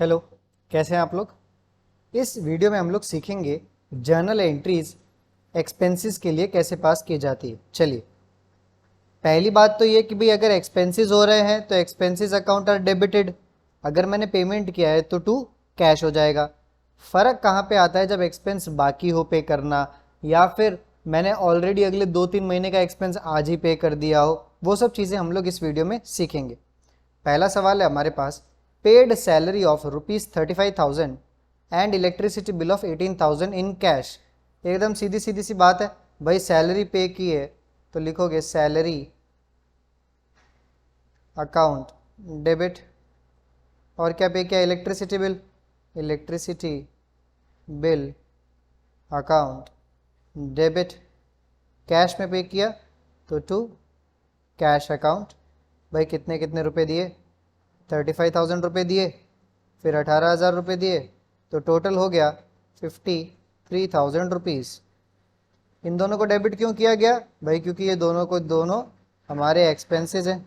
Hello, कैसे हैं आप लोग। इस वीडियो में हम लोग सीखेंगे जर्नल एंट्रीज एक्सपेंसेस के लिए कैसे पास की जाती है। चलिए, पहली बात तो ये कि भाई अगर एक्सपेंसेस हो रहे हैं तो एक्सपेंसेस अकाउंट आर डेबिटेड। अगर मैंने पेमेंट किया है तो टू कैश हो जाएगा। फ़र्क कहाँ पे आता है जब एक्सपेंस बाकी हो पे करना, या फिर मैंने ऑलरेडी अगले 2-3 महीने का एक्सपेंस आज ही पे कर दिया हो। वो सब चीज़ें हम लोग इस वीडियो में सीखेंगे। पहला सवाल है हमारे पास, paid salary of ₹35,000 and electricity bill of 18,000 in cash. एकदम सीधी सीधी सी बात है भाई, सैलरी पे की है तो लिखोगे सैलरी अकाउंट डेबिट। और क्या पे किया, electricity bill, electricity bill account debit. Cash में पे किया तो टू कैश अकाउंट। भाई कितने कितने रुपए दिए, 35,000 रुपये दिए, फिर 18,000 रुपये दिए, तो टोटल हो गया 53,000 रुपीज़। इन दोनों को डेबिट क्यों किया गया भाई, क्योंकि ये दोनों को दोनों हमारे एक्सपेंसेस हैं।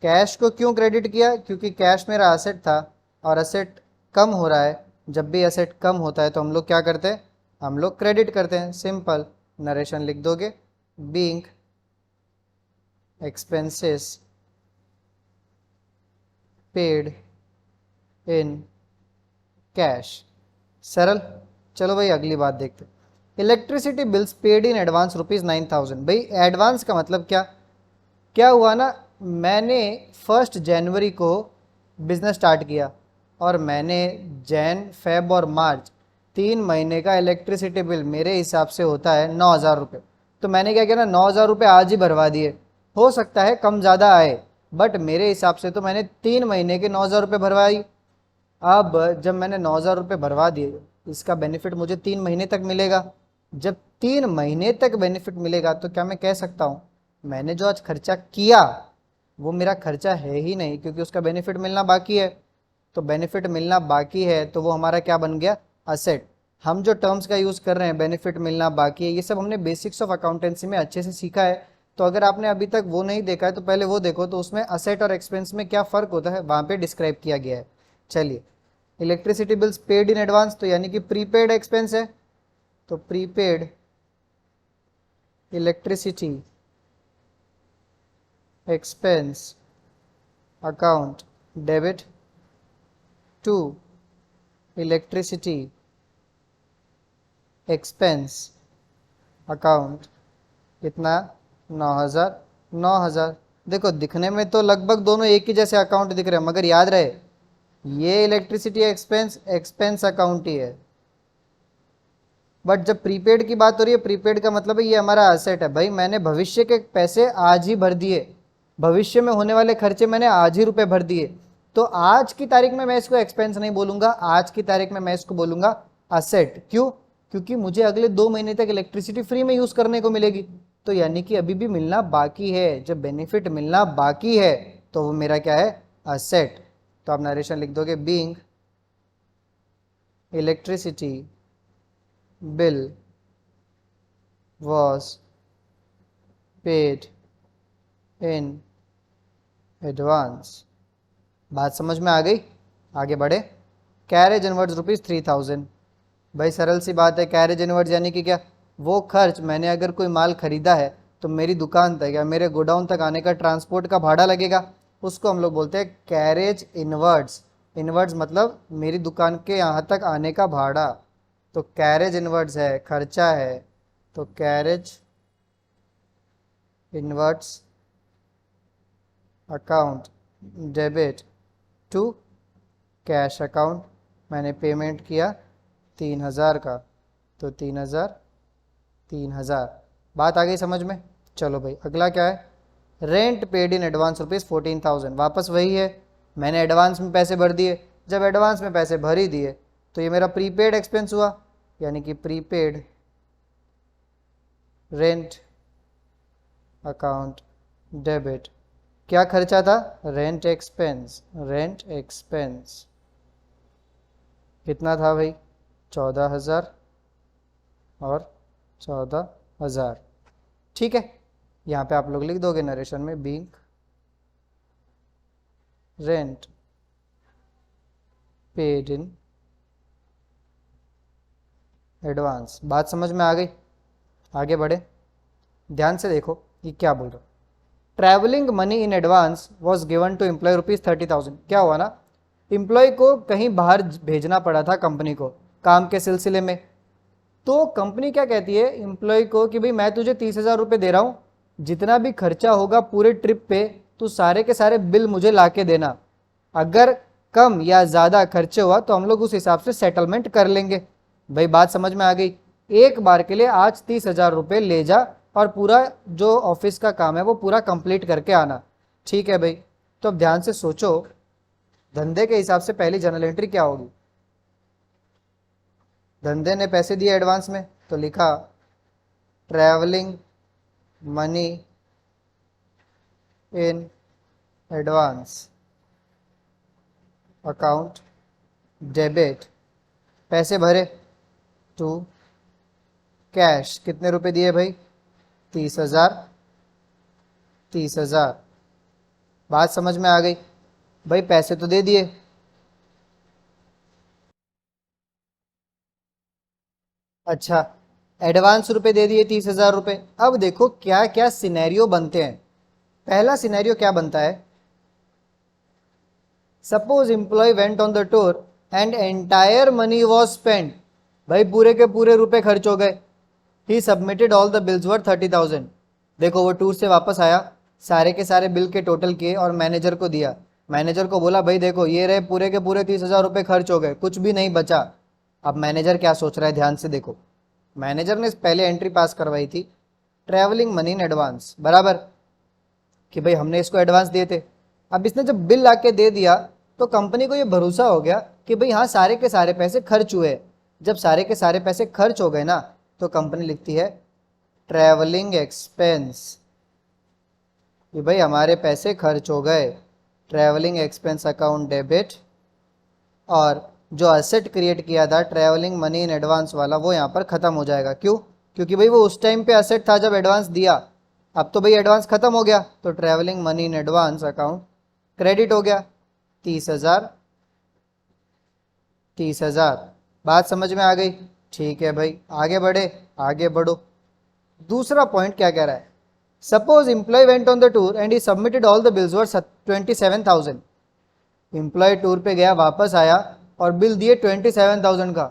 कैश को क्यों क्रेडिट किया, क्योंकि कैश मेरा असेट था और असेट कम हो रहा है। जब भी असेट कम होता है तो हम लोग क्या करते हैं, हम लोग क्रेडिट करते हैं। सिंपल नरेशन लिख दोगे, being expenses paid in cash. सरल। चलो भाई अगली बात देखते हैं। Electricity bills paid in advance ₹9,000। भाई एडवांस का मतलब क्या, क्या हुआ ना, मैंने 1 जनवरी को बिजनेस स्टार्ट किया और मैंने जैन फेब और मार्च 3 महीने का इलेक्ट्रिसिटी बिल मेरे हिसाब से होता है 9,000 रुपये। तो मैंने क्या किया ना, 9,000 रुपये आज ही भरवा दिए। हो सकता है कम ज़्यादा आए, बट मेरे हिसाब से तो मैंने 3 महीने के 9,000 रुपये भरवाई। अब जब मैंने 9,000 रुपये भरवा दिए, इसका बेनिफिट मुझे 3 महीने तक मिलेगा। जब 3 महीने तक बेनिफिट मिलेगा तो क्या मैं कह सकता हूँ मैंने जो आज खर्चा किया वो मेरा खर्चा है ही नहीं, क्योंकि उसका बेनिफिट मिलना बाकी है। तो बेनिफिट मिलना बाकी है तो वो हमारा क्या बन गया, असेट। हम जो टर्म्स का यूज़ कर रहे हैं, बेनिफिट मिलना बाकी है, ये सब हमने बेसिक्स ऑफ अकाउंटेंसी में अच्छे से सीखा है। तो अगर आपने अभी तक वो नहीं देखा है तो पहले वो देखो, तो उसमें असेट और एक्सपेंस में क्या फ़र्क होता है वहाँ पे डिस्क्राइब किया गया है। चलिए, electricity bills paid in advance तो यानी कि प्रीपेड एक्सपेंस है, तो prepaid electricity expense account debit to electricity expense account. कितना, 9,000। 9,000। देखो दिखने में तो लगभग दोनों एक ही जैसे अकाउंट दिख रहे हैं, मगर याद रहे ये इलेक्ट्रिसिटी एक्सपेंस एक्सपेंस अकाउंट ही है। बट जब प्रीपेड की बात हो रही है, प्रीपेड का मतलब है ये हमारा असेट है। भाई मैंने भविष्य के पैसे आज ही भर दिए, भविष्य में होने वाले खर्चे मैंने आज ही रुपए भर दिए। तो आज की तारीख में मैं इसको एक्सपेंस नहीं बोलूंगा, आज की तारीख में मैं इसको बोलूंगा असेट। क्यों, क्योंकि मुझे अगले 2 महीने तक इलेक्ट्रिसिटी फ्री में यूज करने को मिलेगी। तो यानी कि अभी भी मिलना बाकी है, जब बेनिफिट मिलना बाकी है तो वो मेरा क्या है, असेट। तो आप नरेशन लिख दोगे, being electricity bill was paid in advance। बात समझ में आ गई, आगे बढ़े। Carriage inwards ₹3,000। भाई सरल सी बात है, कैरेज इनवर्ड्स यानी कि क्या, वो खर्च मैंने अगर कोई माल खरीदा है तो मेरी दुकान तक या मेरे गोडाउन तक आने का ट्रांसपोर्ट का भाड़ा लगेगा, उसको हम लोग बोलते हैं कैरेज इनवर्ड्स। इनवर्ड्स मतलब मेरी दुकान के यहाँ तक आने का भाड़ा। तो कैरेज इनवर्ड्स है, खर्चा है, तो carriage inwards account debit to cash account. मैंने पेमेंट किया 3,000 का, तो 3,000 3,000। बात आ गई समझ में। चलो भाई अगला क्या है, रेंट पेड इन एडवांस ₹14,000। वापस वही है, मैंने एडवांस में पैसे भर दिए। जब एडवांस में पैसे भर ही दिए तो ये मेरा प्रीपेड एक्सपेंस हुआ, यानी कि प्रीपेड रेंट अकाउंट डेबिट। क्या खर्चा था, रेंट एक्सपेंस। रेंट एक्सपेंस कितना था भाई, 14,000 और 14,000। ठीक है, यहाँ पे आप लोग लिख दोगे नरेशन में, being rent paid in advance. बात समझ में आ गई? आगे बढ़े, ध्यान से देखो ये क्या बोल रहा। Travelling money in advance was given to employ ₹30,000। क्या हुआ ना, एम्प्लॉय को कहीं बाहर भेजना पड़ा था कंपनी को काम के सिलसिले में। तो कंपनी क्या कहती है एम्प्लॉय को कि भाई मैं तुझे 30,000 रुपये दे रहा हूँ, जितना भी खर्चा होगा पूरे ट्रिप पे तू सारे के सारे बिल मुझे ला के देना। अगर कम या ज़्यादा खर्चे हुआ तो हम लोग उस हिसाब से सेटलमेंट कर लेंगे। भाई बात समझ में आ गई? एक बार के लिए आज 30,000 रुपये ले जा और पूरा जो ऑफिस का काम है वो पूरा कंप्लीट करके आना। ठीक है भाई, तो अब ध्यान से सोचो, धंधे के हिसाब से पहली जर्नल एंट्री क्या होगी? धंधे ने पैसे दिए एडवांस में तो लिखा travelling money in advance account debit, पैसे भरे टू कैश। कितने रुपए दिए भाई? 30,000। 30,000। बात समझ में आ गई? भाई पैसे तो दे दिए, अच्छा एडवांस रुपए दे दिए 30,000 रुपये। अब देखो क्या क्या सिनेरियो बनते हैं। पहला सिनेरियो क्या बनता है, suppose employ went on the tour and entire money was spend. भाई पूरे के पूरे रुपए खर्च हो गए। He submitted all the bills were 30,000। देखो वो टूर से वापस आया, सारे के सारे बिल के टोटल किए और मैनेजर को दिया। मैनेजर को बोला भाई देखो ये रहे पूरे के पूरे 30,000 रुपये खर्च हो गए, कुछ भी नहीं बचा। अब मैनेजर क्या सोच रहा है, ध्यान से देखो। मैनेजर ने पहले एंट्री पास करवाई थी ट्रैवलिंग मनी इन एडवांस, बराबर, कि भाई हमने इसको एडवांस दिए थे। अब इसने जब बिल ला के दे दिया तो कंपनी को ये भरोसा हो गया कि भाई हाँ सारे के सारे पैसे खर्च हुए। जब सारे के सारे पैसे खर्च हो गए ना तो कंपनी लिखती है ट्रैवलिंग एक्सपेंस, कि भाई हमारे पैसे खर्च हो गए। ट्रैवलिंग एक्सपेंस अकाउंट डेबिट, और जो असेट क्रिएट किया था ट्रैवलिंग मनी इन एडवांस वाला वो यहाँ पर ख़त्म हो जाएगा। क्यों? क्योंकि भाई वो उस टाइम पे असेट था जब एडवांस दिया, अब तो भाई एडवांस ख़त्म हो गया तो travelling money in advance account credit हो गया। 30,000। 30,000। बात समझ में आ गई? ठीक है भाई, आगे बढ़े, आगे बढ़ो। दूसरा पॉइंट क्या कह रहा है, suppose employ went on the tour and he submitted all the bills were 27,000। Employ tour पे गया, वापस आया और बिल दिए 27,000 का।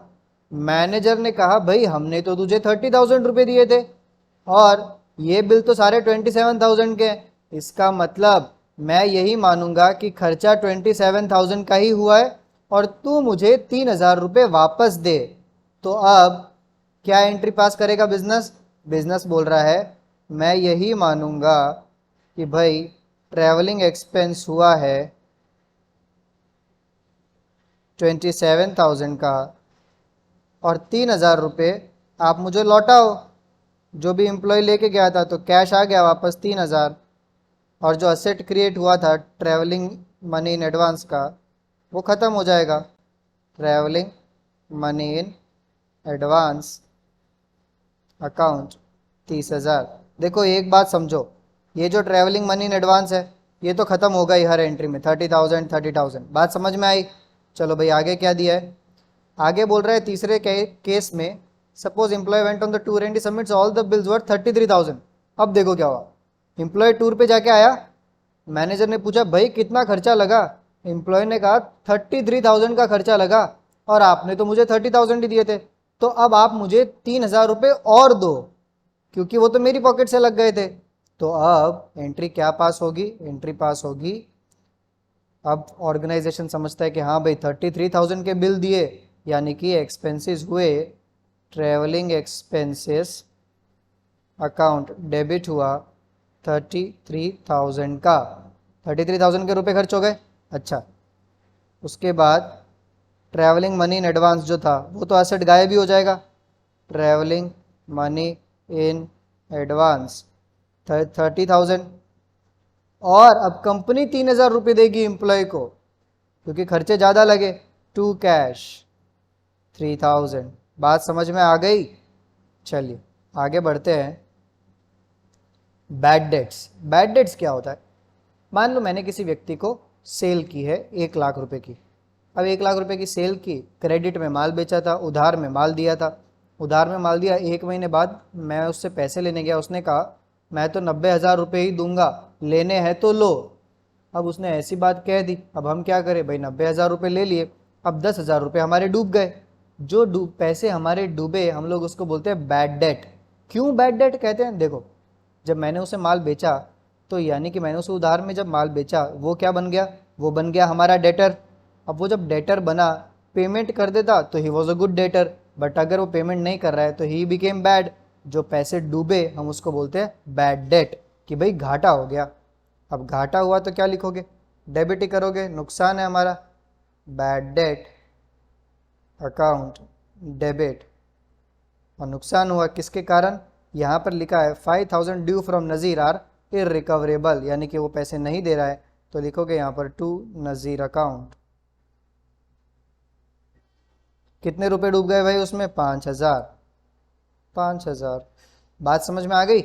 मैनेजर ने कहा भाई हमने तो तुझे 30,000 रुपये दिए थे और ये बिल तो सारे 27,000 के हैं। इसका मतलब मैं यही मानूंगा कि खर्चा 27,000 का ही हुआ है और तू मुझे 3,000 रुपये वापस दे। तो अब क्या एंट्री पास करेगा बिजनेस? बिजनेस बोल रहा है मैं यही मानूंगा कि भाई ट्रैवलिंग एक्सपेंस हुआ है 27,000 का और 3,000 रुपये आप मुझे लौटाओ। जो भी एम्प्लॉय लेके गया था तो कैश आ गया वापस 3,000, और जो असेट क्रिएट हुआ था ट्रैवलिंग मनी इन एडवांस का वो ख़त्म हो जाएगा। Travelling money in advance account 30,000। देखो एक बात समझो, ये जो ट्रैवलिंग मनी इन एडवांस है ये तो ख़त्म होगा ही हर एंट्री में, 30,000 30,000। बात समझ में आई? चलो भाई आगे क्या दिया है, आगे बोल रहा है तीसरे केस में suppose employ went on the tour and submits all the bills worth 33,000। अब देखो क्या हुआ, एम्प्लॉय टूर पे जाके आया, मैनेजर ने पूछा भाई कितना खर्चा लगा, एम्प्लॉय ने कहा 33,000 का खर्चा लगा और आपने तो मुझे 30,000 ही दिए थे, तो अब आप मुझे 3,000 रुपये और दो क्योंकि वो तो मेरी पॉकेट से लग गए थे। तो अब एंट्री क्या पास होगी? एंट्री पास होगी, अब ऑर्गेनाइजेशन समझता है कि हाँ भाई 33,000 के बिल दिए यानी कि एक्सपेंसेस हुए, ट्रैवलिंग एक्सपेंसेस अकाउंट डेबिट हुआ 33,000 का। 33,000 के रुपए खर्च हो गए। अच्छा, उसके बाद ट्रैवलिंग मनी इन एडवांस जो था वो तो एसेट गायब भी हो जाएगा। ट्रैवलिंग मनी इन एडवांस 30,000, और अब कंपनी 3,000 रुपये देगी एम्प्लॉय को क्योंकि खर्चे ज़्यादा लगे, टू कैश 3,000। बात समझ में आ गई? चलिए आगे बढ़ते हैं। Bad debts. बैड डेट्स क्या होता है, मान लो मैंने किसी व्यक्ति को सेल की है 1 लाख रुपए की, अब 1 लाख रुपए की सेल की, क्रेडिट में माल बेचा था, उधार में माल दिया था, उधार में माल दिया, 1 महीने बाद मैं उससे पैसे लेने गया, उसने कहा मैं तो 90,000 रुपये ही दूंगा, लेने हैं तो लो। अब उसने ऐसी बात कह दी, अब हम क्या करें भाई, 90,000 रुपये ले लिए, अब 10,000 रुपये हमारे डूब गए। जो पैसे हमारे डूबे हम लोग उसको बोलते हैं बैड डेट। क्यों बैड डेट कहते हैं, देखो जब मैंने उसे माल बेचा, तो यानी कि मैंने उसे उधार में जब माल बेचा, वो क्या बन गया, वो बन गया हमारा डेटर। अब वो जब डेटर बना, पेमेंट कर देता तो he was a good debtor, but अगर वो पेमेंट नहीं कर रहा है तो ही बिकेम बैड। जो पैसे डूबे हम उसको बोलते हैं बैड डेट, कि भाई घाटा हो गया। अब घाटा हुआ तो क्या लिखोगे, डेबिट ही करोगे, नुकसान है हमारा, बैड डेट अकाउंट डेबिट। और नुकसान हुआ किसके कारण, यहाँ पर लिखा है 5,000 due from Nazir are irrecoverable, यानी कि वो पैसे नहीं दे रहा है, तो लिखोगे यहाँ पर टू नज़ीर अकाउंट। कितने रुपए डूब गए भाई उसमें, 5,000। 5,000, बात समझ में आ गई।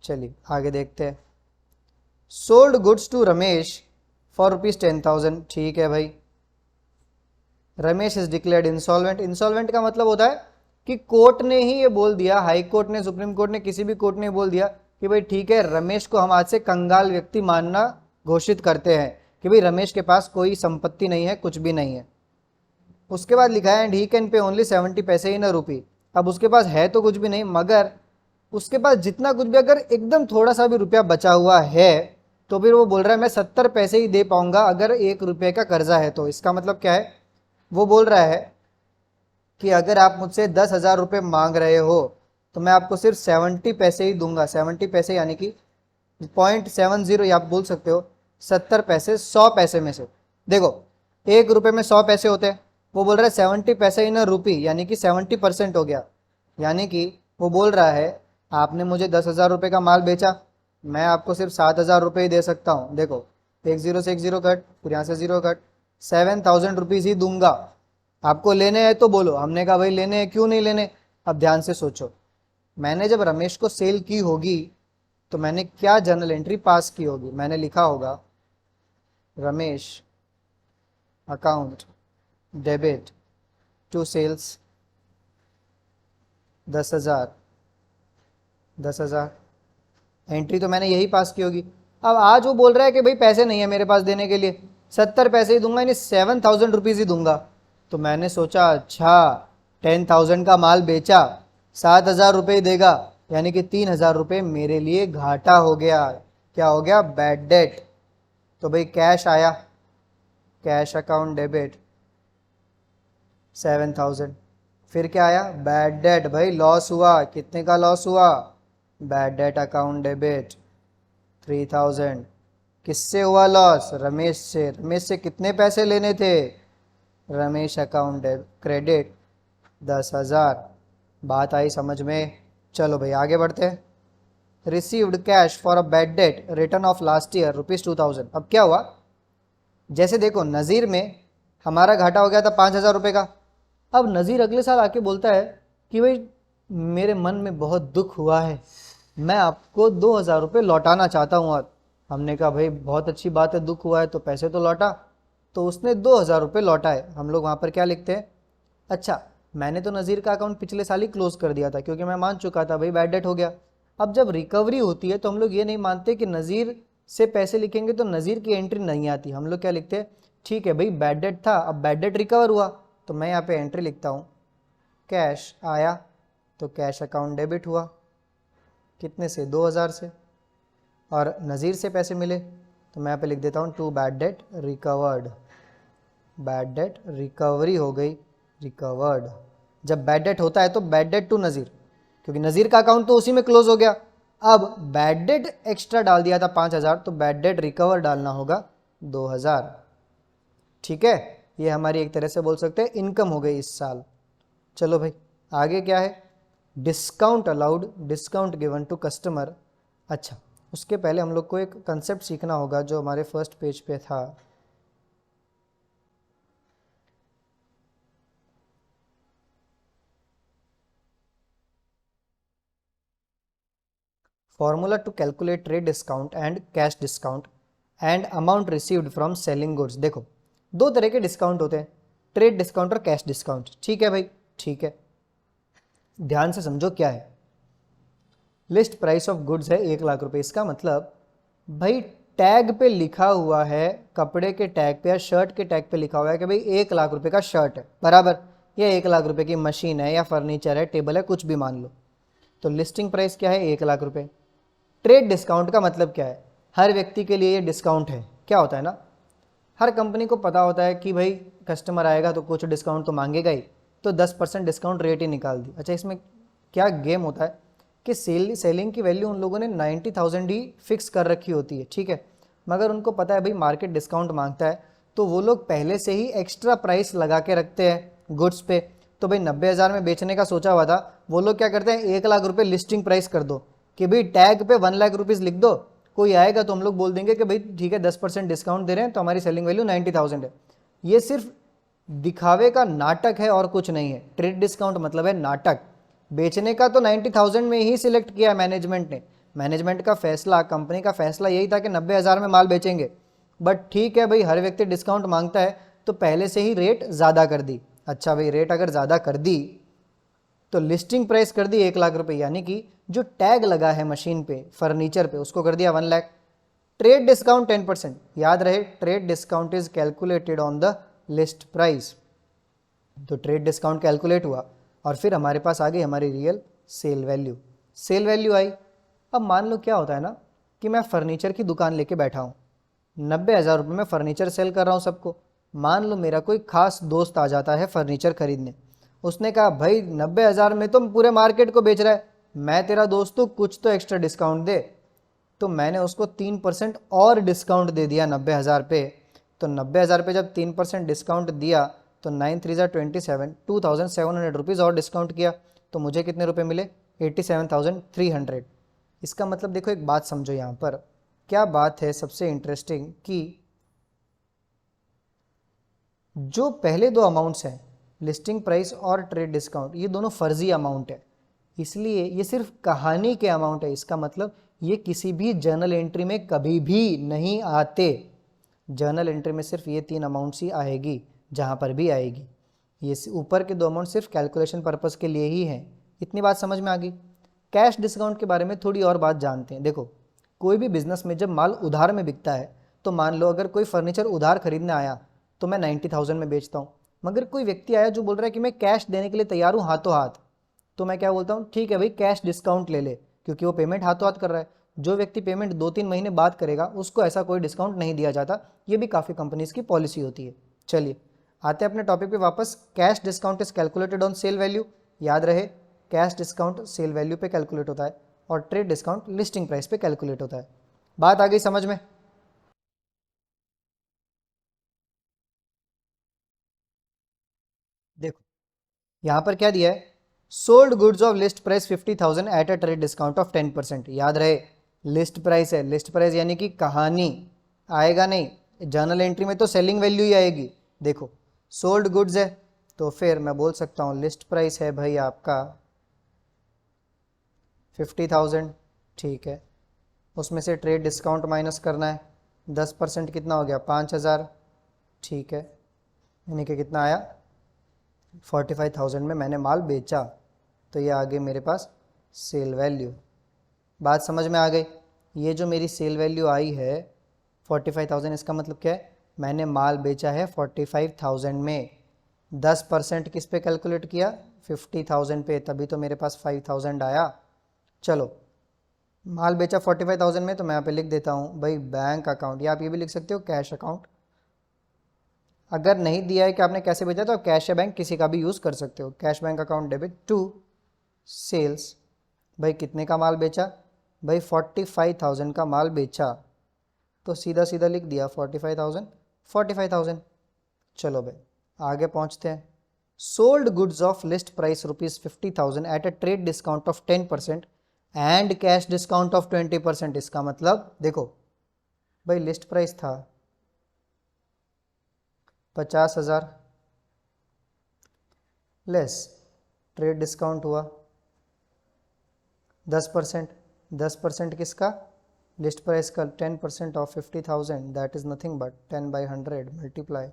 चलिए आगे देखते हैं। Sold goods to Ramesh for ₹10,000, ठीक है भाई। Ramesh is declared insolvent. Insolvent का मतलब होता है कि कोर्ट ने ही ये बोल दिया, हाई कोर्ट ने, सुप्रीम कोर्ट ने, किसी भी कोर्ट ने बोल दिया कि भाई ठीक है, रमेश को हम आज से कंगाल व्यक्ति मानना घोषित करते हैं, कि भाई रमेश के पास कोई संपत्ति नहीं है, कुछ भी नहीं है। उसके बाद लिखा है and he can pay only 70 पैसे इन अ रूपी। अब उसके पास है तो कुछ भी नहीं, मगर उसके पास जितना कुछ भी, अगर एकदम थोड़ा सा भी रुपया बचा हुआ है, तो फिर वो बोल रहा है मैं 70 पैसे ही दे पाऊंगा अगर 1 रुपये का कर्जा है तो। इसका मतलब क्या है, वो बोल रहा है कि अगर आप मुझसे 10,000 रुपये मांग रहे हो तो मैं आपको सिर्फ 70 पैसे ही दूंगा। 70 पैसे यानी कि 0.70, आप बोल सकते हो 70 पैसे 100 पैसे में से। देखो 1 रुपये में 100 पैसे होते हैं, वो बोल रहा है 70 पैसे इन अ रूपी, यानी कि 70% हो गया। यानी कि वो बोल रहा है आपने मुझे 10,000 रुपये का माल बेचा, मैं आपको सिर्फ 7,000 रुपये ही दे सकता हूँ। देखो एक जीरो से एक जीरो कट, फिर यहाँ से जीरो कट, 7,000 रुपीज़ ही दूंगा। आपको लेने हैं तो बोलो। हमने कहा भाई लेने हैं, क्यों नहीं लेने। अब ध्यान से सोचो, मैंने जब रमेश को सेल की होगी तो मैंने क्या जर्नल एंट्री पास की होगी, मैंने लिखा होगा Ramesh account debit to sales 10,000। 10,000 entry तो मैंने यही पास की होगी। अब आज वो बोल रहा है कि भाई पैसे नहीं है मेरे पास देने के लिए, 70 पैसे ही दूंगा, यानी 7,000 रुपीज़ ही दूंगा। तो मैंने सोचा अच्छा 10,000 का माल बेचा, 7,000 रुपये देगा, यानी कि 3,000 रुपये मेरे लिए घाटा हो गया। क्या हो गया, बैड डेट। तो भाई कैश आया, कैश अकाउंट डेबिट 7,000। फिर क्या आया, बैड डेट, भाई लॉस हुआ, कितने का लॉस हुआ, बैड डेट अकाउंट डेबिट 3,000। किससे हुआ लॉस, रमेश से। रमेश से कितने पैसे लेने थे, रमेश अकाउंट क्रेडिट 10,000। बात आई समझ में। चलो भाई आगे बढ़ते हैं। Received cash for a bad debt return of last year ₹2,000। अब क्या हुआ, जैसे देखो नज़ीर में हमारा घाटा हो गया था 5,000 रुपये का। अब नज़ीर अगले साल आके बोलता है कि भाई मेरे मन में बहुत दुख हुआ है, मैं आपको 2,000 रुपये लौटाना चाहता हूँ आज। हमने कहा भाई बहुत अच्छी बात है, दुख हुआ है तो पैसे तो लौटा। तो उसने 2,000 रुपये लौटाए। हम लोग वहाँ पर क्या लिखते हैं, अच्छा मैंने तो नज़ीर का अकाउंट पिछले साल ही क्लोज कर दिया था, क्योंकि मैं मान चुका था भाई बैड डेट हो गया। अब जब रिकवरी होती है तो हम लोग ये नहीं मानते कि नज़ीर से पैसे लिखेंगे तो नज़ीर की एंट्री नहीं आती। हम लोग क्या लिखते हैं, ठीक है भाई बैड डेट था, अब बैड डेट रिकवर हुआ, तो मैं यहाँ पे एंट्री लिखता हूँ कैश आया, तो कैश अकाउंट डेबिट हुआ, कितने से, 2,000 से। और नज़ीर से पैसे मिले तो मैं यहाँ पे लिख देता हूँ to bad debt recovered. Bad debt recovery हो गई, रिकवर्ड। जब बैड डेट होता है तो बैड डेट टू नज़ीर, क्योंकि नज़ीर का अकाउंट तो उसी में क्लोज हो गया। अब बैड डेट एक्स्ट्रा डाल दिया था 5,000, तो बैड डेट रिकवर डालना होगा 2,000। ठीक है, ये हमारी एक तरह से बोल सकते हैं इनकम हो गई इस साल। चलो भाई आगे क्या है, discount allowed, discount given to customer. अच्छा उसके पहले हम लोग को एक कंसेप्ट सीखना होगा जो हमारे फर्स्ट पेज पे था। Formula to calculate trade discount and cash discount and amount received from selling goods. देखो दो तरह के डिस्काउंट होते हैं, ट्रेड डिस्काउंट और कैश डिस्काउंट। ठीक है भाई, ठीक है, ध्यान से समझो क्या है। लिस्ट प्राइस ऑफ गुड्स है 1 लाख रुपए, इसका मतलब भाई टैग पे लिखा हुआ है, कपड़े के टैग पे या शर्ट के टैग पे लिखा हुआ है कि भाई 1 लाख रुपए का शर्ट है, बराबर, या 1 लाख रुपए की मशीन है या फर्नीचर है, टेबल है, कुछ भी मान लो। तो लिस्टिंग प्राइस क्या है? 1 लाख रुपए। ट्रेड डिस्काउंट का मतलब क्या है? हर व्यक्ति के लिए ये डिस्काउंट है। क्या होता है ना, हर कंपनी को पता होता है कि भाई कस्टमर आएगा तो कुछ डिस्काउंट तो मांगेगा ही, तो 10% डिस्काउंट रेट ही निकाल दी। अच्छा, इसमें क्या गेम होता है कि सेलिंग की वैल्यू उन लोगों ने 90,000 ही फिक्स कर रखी होती है, ठीक है, मगर उनको पता है भाई मार्केट डिस्काउंट मांगता है, तो वो लोग पहले से ही एक्स्ट्रा प्राइस लगा के रखते हैं गुड्स पे। तो भाई 90,000 में बेचने का सोचा हुआ था, वो लोग क्या करते हैं, 1 लाख रुपए लिस्टिंग प्राइस कर दो कि भाई टैग पे 1 लाख रुपीज़ लिख दो, कोई आएगा तो हम लोग बोल देंगे कि भाई ठीक है 10% डिस्काउंट दे रहे हैं तो हमारी सेलिंग वैल्यू 90,000 है। ये सिर्फ दिखावे का नाटक है और कुछ नहीं है। ट्रेड डिस्काउंट मतलब है नाटक। बेचने का तो 90,000 में ही सिलेक्ट किया है मैनेजमेंट ने, मैनेजमेंट का फैसला, कंपनी का फैसला यही था कि 90,000 में माल बेचेंगे, बट ठीक है भाई हर व्यक्ति डिस्काउंट मांगता है तो पहले से ही रेट ज़्यादा कर दी। अच्छा भाई, रेट अगर ज़्यादा कर दी तो लिस्टिंग प्राइस कर दी 1 लाख रुपए, यानी कि जो टैग लगा है मशीन पे, फर्नीचर पे, उसको कर दिया 1 लाख। ट्रेड डिस्काउंट 10%, याद रहे trade discount is calculated on the list price. तो ट्रेड डिस्काउंट कैलकुलेट हुआ और फिर हमारे पास आ गई हमारी real sale value. Sale value आई। अब मान लो क्या होता है ना कि मैं फर्नीचर की दुकान लेके बैठा हूँ, 90,000 रुपये में फर्नीचर सेल कर रहा हूँ सबको। मान लो मेरा कोई खास दोस्त आ जाता है फर्नीचर खरीदने, उसने कहा भाई 90,000 में तुम पूरे मार्केट को बेच रहा है, मैं तेरा दोस्त हूँ, कुछ तो एक्स्ट्रा डिस्काउंट दे। तो मैंने उसको 3% और डिस्काउंट दे दिया 90,000 पे। तो 90,000 पे जब 3% डिस्काउंट दिया तो 9×3 = 27, 2,700 रुपीज़ और डिस्काउंट किया, तो मुझे कितने रुपए मिले? 87,300। इसका मतलब देखो, एक बात समझो यहाँ पर क्या बात है सबसे इंटरेस्टिंग, कि जो पहले दो अमाउंट्स हैं, लिस्टिंग प्राइस और ट्रेड डिस्काउंट, ये दोनों फर्जी अमाउंट है, इसलिए ये सिर्फ कहानी के अमाउंट है। इसका मतलब ये किसी भी जर्नल एंट्री में कभी भी नहीं आते। जर्नल एंट्री में सिर्फ ये 3 अमाउंट्स ही आएगी, जहाँ पर भी आएगी। ये ऊपर के 2 अमाउंट सिर्फ कैलकुलेशन पर्पज़ के लिए ही हैं। इतनी बात समझ में आ गई। कैश डिस्काउंट के बारे में थोड़ी और बात जानते हैं। देखो, कोई भी बिजनेस में जब माल उधार में बिकता है, तो मान लो अगर कोई फर्नीचर उधार खरीदने आया तो मैं 90,000 में बेचता हूँ, मगर कोई व्यक्ति आया जो बोल रहा है कि मैं कैश देने के लिए तैयार हूँ हाथों हाथ, तो मैं क्या बोलता हूँ, ठीक है भाई कैश डिस्काउंट ले ले, क्योंकि वो पेमेंट हाथों हाथ कर रहा है। जो व्यक्ति पेमेंट 2-3 महीने बाद करेगा उसको ऐसा कोई डिस्काउंट नहीं दिया जाता। ये भी काफ़ी कंपनीज की पॉलिसी होती है। चलिए आते हैं अपने टॉपिक पे वापस। Cash discount is calculated on sale value. याद रहे, कैश डिस्काउंट सेल वैल्यू पे कैलकुलेट होता है और ट्रेड डिस्काउंट लिस्टिंग प्राइस पे कैलकुलेट होता है। बात आ गई समझ में? देखो यहाँ पर क्या दिया है, sold goods of list price 50,000 at a trade discount of 10%। याद रहे लिस्ट प्राइस है, लिस्ट प्राइस यानी कि कहानी, आएगा नहीं जर्नल एंट्री में, तो सेलिंग वैल्यू ही आएगी। देखो सोल्ड गुड्स है तो फिर मैं बोल सकता हूँ लिस्ट प्राइस है भाई आपका 50,000, ठीक है, उसमें से ट्रेड डिस्काउंट माइनस करना है, 10% कितना हो गया? 5,000, ठीक है, यानी कि कितना आया? 45,000 में मैंने माल बेचा, तो ये आ गई मेरे पास सेल वैल्यू। बात समझ में आ गई? ये जो मेरी सेल वैल्यू आई है 45,000, इसका मतलब क्या है, मैंने माल बेचा है 45,000 में, 10% किस पे कैलकुलेट किया? 50,000 पे, तभी तो मेरे पास 5,000 आया। चलो माल बेचा 45,000 में, तो मैं यहाँ पे लिख देता हूँ भाई बैंक अकाउंट, या आप ये भी लिख सकते हो कैश अकाउंट। अगर नहीं दिया है कि आपने कैसे भेजा तो आप कैश या बैंक किसी का भी यूज़ कर सकते हो। Cash bank account debit to sales, भाई कितने का माल बेचा? भाई 45,000 का माल बेचा, तो सीधा सीधा लिख दिया 45,000 45,000। चलो भाई आगे पहुंचते हैं। Sold goods of list price ₹50,000 at a trade discount of 10% and cash discount of 20%। इसका मतलब देखो भाई लिस्ट प्राइस था 50,000, लेस ट्रेड डिस्काउंट हुआ 10%। 10% किसका? लिस्ट प्राइस का। 10% off 50,000 that is nothing but 10/100 multiply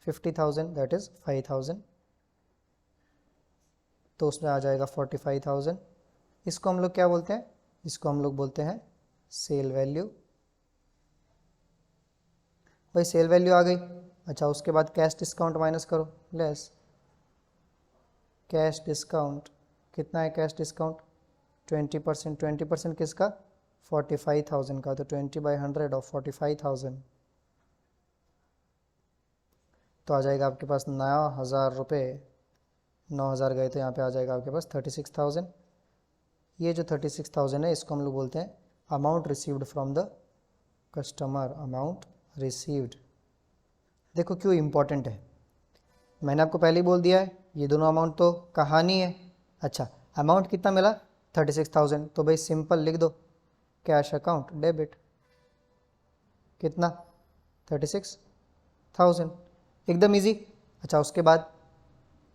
50,000 that is 5,000, तो उसमें आ जाएगा 45,000। इसको हम लोग क्या बोलते हैं, इसको हम लोग बोलते हैं सेल वैल्यू। भाई सेल वैल्यू आ गई। अच्छा उसके बाद कैश डिस्काउंट माइनस करो, लेस कैश डिस्काउंट। कितना है कैश डिस्काउंट, 20%। 20% किसका, 45,000 का, तो 20/100 ऑफ 45,000, तो आ जाएगा आपके पास 9,000 रुपये। 9,000 गए तो यहाँ पे आ जाएगा आपके पास 36,000। ये जो 36,000 है इसको हम लोग बोलते हैं amount received from the customer, amount received. देखो क्यों इम्पॉर्टेंट है, मैंने आपको पहले ही बोल दिया है ये दोनों अमाउंट तो कहानी है। अच्छा अमाउंट कितना मिला, 36,000, तो भाई सिंपल लिख दो कैश अकाउंट डेबिट। कितना, 36,000, एकदम इजी। अच्छा उसके बाद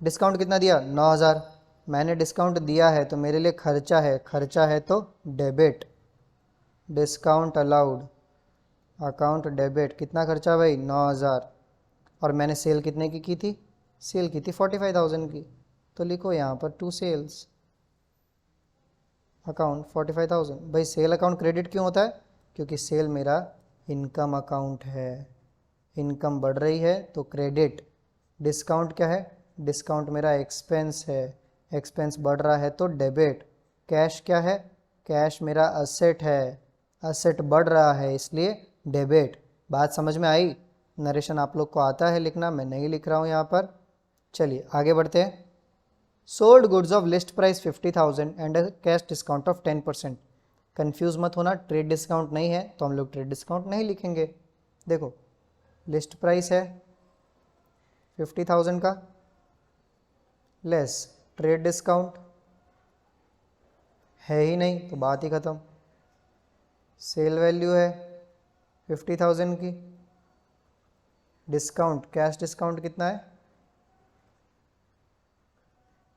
डिस्काउंट कितना दिया, 9,000। मैंने डिस्काउंट दिया है तो मेरे लिए खर्चा है, खर्चा है तो debit, discount allowed, account debit. कितना खर्चा भाई, 9,000। और मैंने सेल कितने की थी, सेल की थी 45,000 की, तो लिखो यहाँ पर टू सेल्स अकाउंट 45,000। भाई सेल अकाउंट क्रेडिट क्यों होता है, क्योंकि सेल मेरा इनकम अकाउंट है, इनकम बढ़ रही है तो क्रेडिट। डिस्काउंट क्या है, डिस्काउंट मेरा एक्सपेंस है, एक्सपेंस बढ़ रहा है तो डेबिट। कैश क्या है, कैश मेरा असेट है, असेट बढ़ रहा है इसलिए डेबिट। बात समझ में आई, नरेशन आप लोग को आता है लिखना, मैं नहीं लिख रहा हूँ यहाँ पर। चलिए आगे बढ़ते हैं। Sold goods of list price 50,000 and cash discount of 10%। Confuse मत होना, ट्रेड डिस्काउंट नहीं है तो हम लोग ट्रेड डिस्काउंट नहीं लिखेंगे। देखो लिस्ट प्राइस है 50,000 का, लेस ट्रेड डिस्काउंट है ही नहीं तो बात ही ख़त्म। सेल वैल्यू है 50,000 की, डिस्काउंट कैश डिस्काउंट कितना है,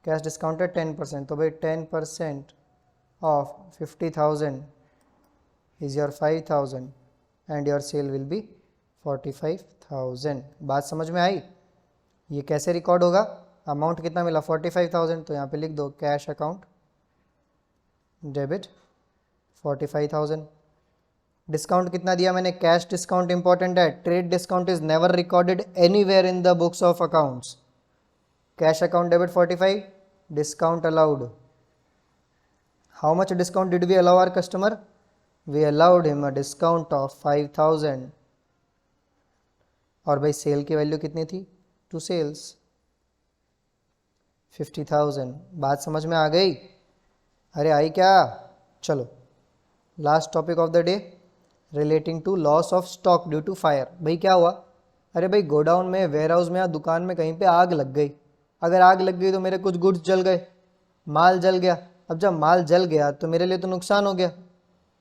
कैश डिस्काउंट है 10%, तो भाई 10% off 50,000 is your 5,000 and your sale will be 45,000। बात समझ में आई, ये कैसे रिकॉर्ड होगा, अमाउंट कितना मिला 45,000, तो यहाँ पे लिख दो कैश अकाउंट डेबिट 45,000। डिस्काउंट कितना दिया मैंने, कैश डिस्काउंट इंपॉर्टेंट है, trade discount is never recorded anywhere in the books of accounts. Cash account debit 45, discount allowed. How much discount did we allow our customer, we allowed him a discount of 5,000। और भाई cell की value कितनी थी, to sales 50,000। बात समझ में आ गई, अरे आई क्या। चलो last topic of the day relating to loss of stock due to fire. भाई क्या हुआ, अरे भाई गोडाउन में, वेयर हाउस में या दुकान में कहीं पे आग लग गई। अगर आग लग गई तो मेरे कुछ गुड्स जल गए, माल जल गया। अब जब माल जल गया तो मेरे लिए तो नुकसान हो गया।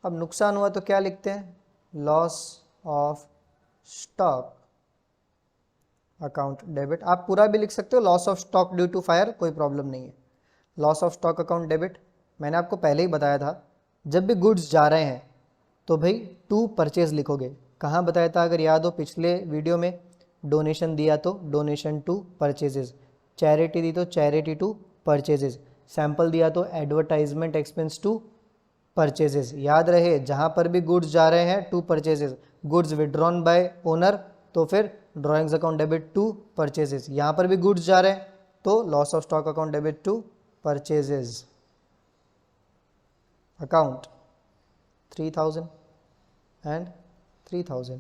अब नुकसान हुआ तो क्या लिखते हैं, loss of stock account debit. आप पूरा भी लिख सकते हो loss of stock due to fire, कोई प्रॉब्लम नहीं है। Loss of stock account debit, मैंने आपको पहले ही बताया था जब भी गुड्स जा रहे हैं तो भाई टू परचेज लिखोगे। कहाँ बताया था, अगर याद हो पिछले वीडियो में, डोनेशन दिया तो डोनेशन टू परचेजेस, चैरिटी दी तो चैरिटी टू परचेजेस, सैंपल दिया तो एडवर्टाइजमेंट एक्सपेंस टू परचेजेस। याद रहे जहाँ पर भी गुड्स जा रहे हैं to purchases, goods withdrawn by owner तो फिर drawings account debit to purchases. यहाँ पर भी गुड्स जा रहे हैं तो loss of stock account debit to purchases account 3,000 and 3,000।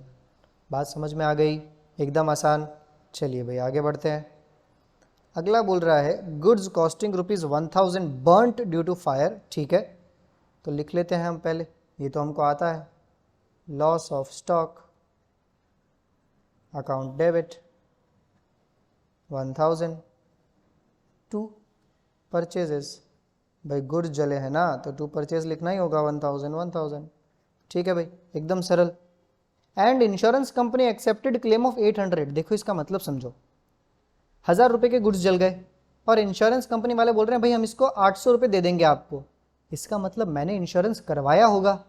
बात समझ में आ गई, एकदम आसान। चलिए भाई आगे बढ़ते हैं। अगला बोल रहा है goods costing ₹1,000 burnt due to fire. ठीक है, तो लिख लेते हैं हम पहले, ये तो हमको आता है। Loss of stock account debit 1,000 to purchases. भाई गुड्स जले हैं ना तो टू परचेज लिखना ही होगा, 1,000। ठीक है भाई, एकदम सरल। And insurance company accepted claim of 800। देखो इसका मतलब समझो, 1,000 रुपये के गुड्स जल गए और इंश्योरेंस कंपनी वाले बोल रहे हैं भाई हम इसको 800 रुपये दे देंगे आपको। इसका मतलब मैंने इंश्योरेंस करवाया होगा।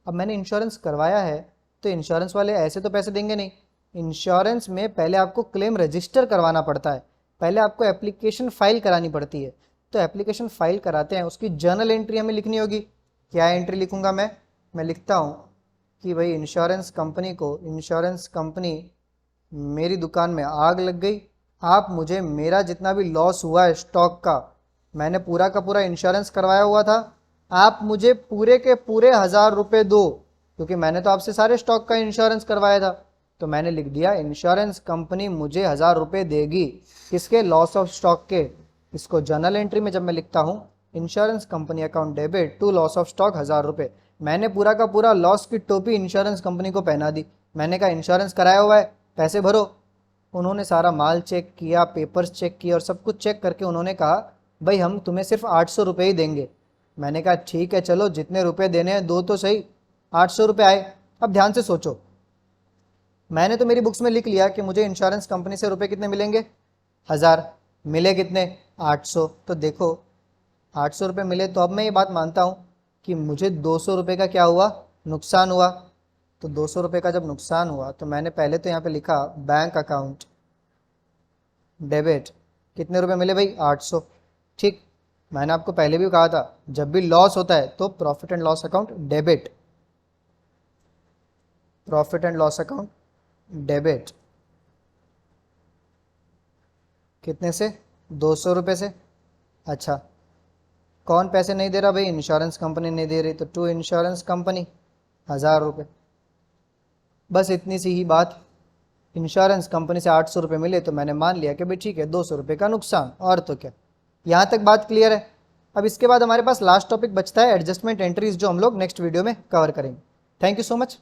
अब मैंने इंश्योरेंस करवाया है तो इंश्योरेंस वाले ऐसे तो पैसे देंगे नहीं, इंश्योरेंस में पहले आपको क्लेम रजिस्टर करवाना पड़ता है, पहले आपको एप्लीकेशन फाइल करानी पड़ती है। तो एप्लीकेशन फाइल कराते हैं, उसकी जर्नल एंट्री हमें लिखनी होगी। क्या एंट्री लिखूंगा मैं लिखता हूँ कि भाई इंश्योरेंस कंपनी मेरी दुकान में आग लग गई, आप मुझे मेरा जितना भी लॉस हुआ है स्टॉक का, मैंने पूरा का पूरा इंश्योरेंस करवाया हुआ था, आप मुझे पूरे के पूरे 1000 रुपये दो, क्योंकि मैंने तो आपसे सारे स्टॉक का इंश्योरेंस करवाया था। तो मैंने लिख दिया इंश्योरेंस कंपनी मुझे 1000 रुपये देगी, किसके? लॉस ऑफ स्टॉक के। इसको जर्नल एंट्री में जब मैं लिखता हूँ insurance company account debit to loss of stock 1000 रुपये, मैंने पूरा का पूरा लॉस की टोपी इंश्योरेंस कंपनी को पहना दी। मैंने कहा इंश्योरेंस कराया हुआ है, पैसे भरो। उन्होंने सारा माल चेक किया, पेपर्स चेक किए और सब कुछ चेक करके उन्होंने कहा भाई हम तुम्हें सिर्फ 800 रुपये ही देंगे। मैंने कहा ठीक है चलो, जितने रुपए देने हैं दो तो सही। 800 रुपये आए। अब ध्यान से सोचो, मैंने तो मेरी बुक्स में लिख लिया कि मुझे इंश्योरेंस कंपनी से रुपए कितने मिलेंगे? 1000। मिले कितने? 800। तो देखो 800 रुपये मिले, तो अब मैं ये बात मानता हूँ कि मुझे 200 रुपये का क्या हुआ? नुकसान हुआ। तो 200 रुपये का जब नुकसान हुआ तो मैंने पहले तो यहाँ पे लिखा बैंक अकाउंट डेबिट, कितने रुपए मिले भाई? 800। ठीक, मैंने आपको पहले भी कहा था जब भी लॉस होता है तो profit and loss account debit, profit and loss account debit कितने से? 200 रुपये से। अच्छा, कौन पैसे नहीं दे रहा भाई? इंश्योरेंस कंपनी नहीं दे रही, तो टू इंश्योरेंस कंपनी 1000 रुपये। बस इतनी सी ही बात। इंश्योरेंस कंपनी से 800 रुपये मिले तो मैंने मान लिया कि भाई ठीक है 200 रुपये का नुकसान, और तो क्या। यहाँ तक बात क्लियर है। अब इसके बाद हमारे पास लास्ट टॉपिक बचता है एडजस्टमेंट एंट्रीज, जो हम लोग नेक्स्ट वीडियो में कवर करेंगे। Thank you so much.